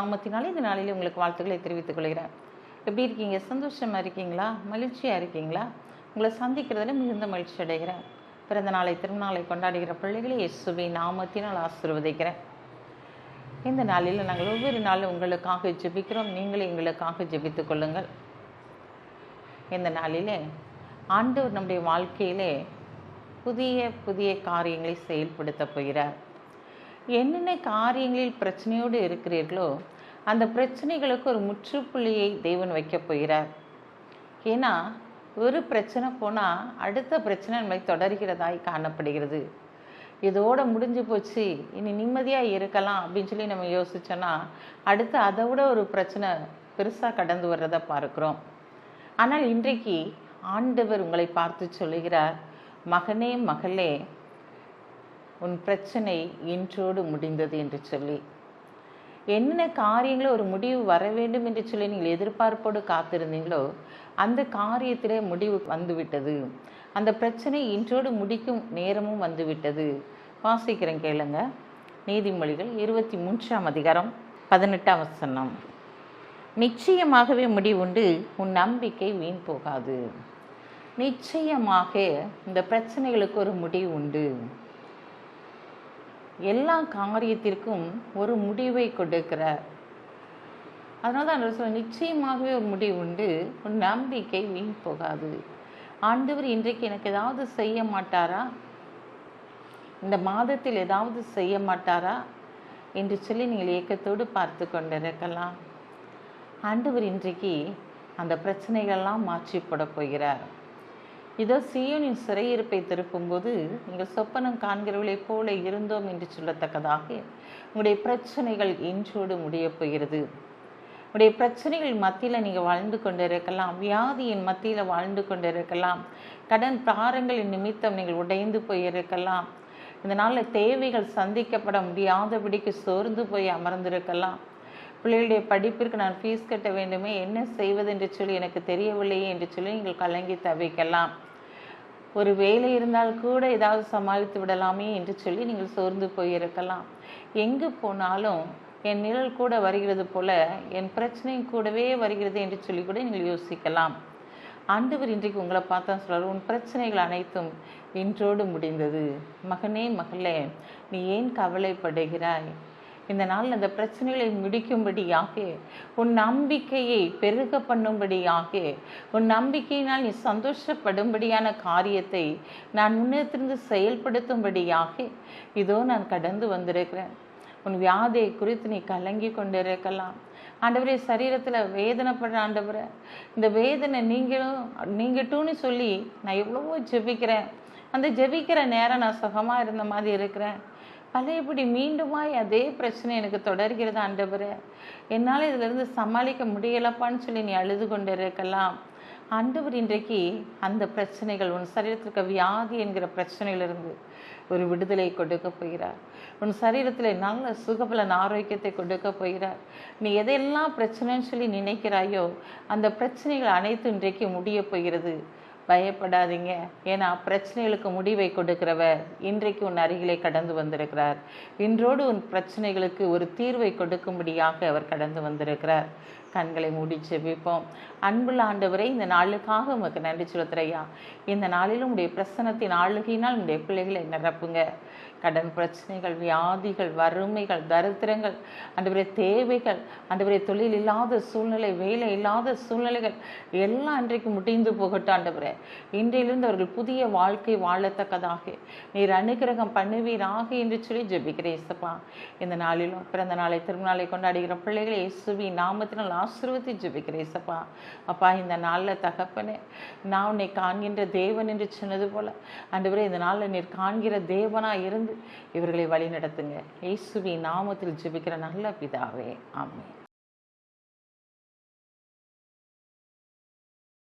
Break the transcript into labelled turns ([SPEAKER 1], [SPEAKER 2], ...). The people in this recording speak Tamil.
[SPEAKER 1] நாமத்தினாலே இந்த நாளில் உங்களுக்கு வாழ்த்துக்களை தெரிவித்துக் கொள்கிறேன். எப்படி இருக்கீங்க? சந்தோஷமாக இருக்கீங்களா? மகிழ்ச்சியாக இருக்கீங்களா? உங்களை சந்திக்கிறதுல மிகுந்த மகிழ்ச்சி அடைகிறேன். பிறந்த நாளை திருநாளை கொண்டாடுகிற பிள்ளைகளை இயேசுவின் நாமத்தினால் ஆசீர்வதிக்கிறேன். இந்த நாளில் நாங்கள் ஒவ்வொரு நாளும் உங்களுக்காக ஜெபிக்கிறோம். நீங்களே எங்களுக்காக ஜெபித்துக் கொள்ளுங்கள். இந்த நாளிலே ஆண்டவர் நம்முடைய வாழ்க்கையிலே புதிய புதிய காரியங்களை செயல்படுத்த போகிறார். என்னென்ன காரியங்களில் பிரச்சனையோடு இருக்கிறீர்களோ அந்த பிரச்சனைகளுக்கு ஒரு முற்றுப்புள்ளியை தேவன் வைக்கப் போகிறார். ஏன்னா ஒரு பிரச்சனை போனால் அடுத்த பிரச்சனை நம்மை தொடர்கிறதாய் காணப்படுகிறது. இதோட முடிஞ்சு போச்சு, இனி நிம்மதியாக இருக்கலாம் அப்படின்னு சொல்லி நம்ம யோசிச்சோன்னா அடுத்து அதை விட ஒரு பிரச்சனை பெருசாக கடந்து வர்றதை பார்க்குறோம். ஆனால் இன்றைக்கு ஆண்டவர் உங்களை பார்த்து சொல்லுகிறார், மகனே மகளே, உன் பிரச்சனை இன்றோடு முடிந்தது என்று சொல்லி. என்னென்ன காரியங்களும் ஒரு முடிவு வர வேண்டும் என்று சொல்லி நீங்கள் எதிர்பார்ப்போடு காத்திருந்தீங்களோ அந்த காரியத்திலே முடிவு வந்துவிட்டது. அந்த பிரச்சனை இன்றோடு முடிக்கும் நேரமும் வந்துவிட்டது. வாசிக்கிறேன் கேளுங்க. நீதிமொழிகள் 23ஆம் அதிகாரம் 18ஆம் வசனம். நிச்சயமாகவே முடிவுண்டு, உன் நம்பிக்கை வீண் போகாது. நிச்சயமாக இந்த பிரச்சனைகளுக்கு ஒரு முடிவு உண்டு. எல்லா காரியத்திற்கும் ஒரு முடிவை கொடுக்கிறார். அதனால தான் சொல்ல, நிச்சயமாகவே ஒரு முடிவு உண்டு, உன் நம்பிக்கை வீண் போகாது. ஆண்டவர் இன்றைக்கு எனக்கு ஏதாவது செய்ய மாட்டாரா, இந்த மாதத்தில் ஏதாவது செய்ய மாட்டாரா என்று சொல்லி நீங்கள் ஏக்கத்தோடு பார்த்து கொண்டிருக்கலாம். ஆண்டவர் இன்றைக்கு அந்த பிரச்சனைகள்லாம் மாற்றி போட போகிறார். இதோ சீயோனின் சிறையிருப்பை திருப்பும்போது நீங்கள் சொப்பனம் காண்கிறவர்களைப் போல இருந்தோம் என்று சொல்லத்தக்கதாக உங்களுடைய பிரச்சனைகள் இன்றோடு முடியப் போகிறது. உங்களுடைய பிரச்சனைகள் மத்தியில் நீங்கள் வாழ்ந்து கொண்டிருக்கலாம். வியாதியின் மத்தியில் வாழ்ந்து கொண்டிருக்கலாம். கடன் பாரங்களின் நிமித்தம் நீங்கள் உடைந்து போயிருக்கலாம். இதனால் தேவைகள் சந்திக்கப்பட முடியாதபடிக்கு சோர்ந்து போய் அமர்ந்திருக்கலாம். பிள்ளைகளுடைய படிப்பிற்கு நான் ஃபீஸ் கட்ட வேண்டுமே, என்ன செய்வது என்று சொல்லி எனக்கு தெரியவில்லையே என்று சொல்லி நீங்கள் கலங்கி தவிக்கலாம். ஒரு வேலை இருந்தால் கூட ஏதாவது சமாளித்து விடலாமே என்று சொல்லி நீங்கள் சோர்ந்து போயிருக்கலாம். எங்கு போனாலும் என் நிழல் கூட வருகிறது போல என் பிரச்சனையும் கூடவே வருகிறது என்று சொல்லி கூட நீங்கள் யோசிக்கலாம். ஆண்டவர் இன்றைக்கு உங்களை பார்த்தா சொல்கிறார், உன் பிரச்சனைகள் அனைத்தும் இன்றோடு முடிந்தது. மகனே மகளே, நீ ஏன் கவலைப்படுகிறாய்? இந்த நாள் அந்த பிரச்சனைகளை முடிக்கும்படியாக, உன் நம்பிக்கையை பெருக பண்ணும்படியாக, உன் நம்பிக்கையினால் நீ சந்தோஷப்படும்படியான காரியத்தை நான் முன்னேற்றிருந்து செயல்படுத்தும்படியாக இதோ நான் கடந்து வந்திருக்கிறேன். உன் வியாதியை குறித்து நீ கலங்கி கொண்டிருக்கலாம். ஆண்டவரே, சரீரத்தில் வேதனைப்படுற ஆண்டவரை, இந்த வேதனை நீங்கட்டும்னு சொல்லி நான் எவ்வளவோ ஜெபிக்கிறேன். அந்த ஜெபிக்கிற நேரம் நான் சுகமாக இருந்த மாதிரி இருக்கிறேன். பழையபடி மீண்டுமாய் அதே பிரச்சனை எனக்கு தொடர்கிறது ஆண்டவரே, என்னால் இதிலிருந்து சமாளிக்க முடியலப்பான்னு சொல்லி நீ அழுது கொண்டு இருக்கலாம். ஆண்டவர் இன்றைக்கு அந்த பிரச்சனைகள், உன் சரீரத்திற்கு வியாதி என்கிற பிரச்சனையிலிருந்து ஒரு விடுதலை கொடுக்க போகிறார். உன் சரீரத்தில் நல்ல சுகபலன் ஆரோக்கியத்தை கொடுக்க போகிறார். நீ எதையெல்லாம் பிரச்சனைன்னு சொல்லி நினைக்கிறாயோ அந்த பிரச்சனைகள் அனைத்தும் இன்றைக்கு முடிய போகிறது. பயப்படாதீங்க. ஏன்னா பிரச்சனைகளுக்கு முடிவை கொடுக்கிறவர் இன்றைக்கு உன் அருகிலே கடந்து வந்திருக்கிறார். இன்றோடு உன் பிரச்சனைகளுக்கு ஒரு தீர்வை கொடுக்கும்படியாக அவர் கடந்து வந்திருக்கிறார். கண்களை மூடி ஜெபிப்போம். அன்புள்ள ஆண்டவரை, இந்த நாளுக்காக உமக்கு நன்றி செலுத்துறையா. இந்த நாளிலும் உடைய பிரசன்னத்தின் ஆளுகையினால் உடைய பிள்ளைகளை நிரப்புங்க. கடன் பிரச்சனைகள், வியாதிகள், வறுமைகள், தரித்திரங்கள், ஆண்டவரே தேவைகள், ஆண்டவரே தொழில் இல்லாத சூழ்நிலை, வேலை இல்லாத சூழ்நிலைகள் எல்லாம் இன்றைக்கு முடிந்து போகட்டும் ஆண்டவரே. இன்றையிலிருந்து அவர்கள் புதிய வாழ்க்கை வாழத்தக்கதாக நீர் அனுகிரகம் பண்ணுவீராக என்று சொல்லி ஜெபிக்கிறேன் இயேசுப்பா. இந்த நாளிலும் பிறந்த நாளை திருநாளை கொண்டாடுகிற பிள்ளைகளை இயேசுவின் நாமத்தினால் ஆசீர்வதித்து ஜெபிக்கிறேன் இயேசுப்பா. அப்பா, இந்த நாளில் தகப்பனே, நான் உன்னை காண்கின்ற தேவன் என்று சொன்னது போல ஆண்டவரே, இந்த நாளில் நீர் காண்கிற தேவனாக இருந்து இவர்களை வழி நடத்துங்க. இயேசுவின் நாமத்தில் ஜெபிக்கிற நல்ல பிதாவே, ஆமென்.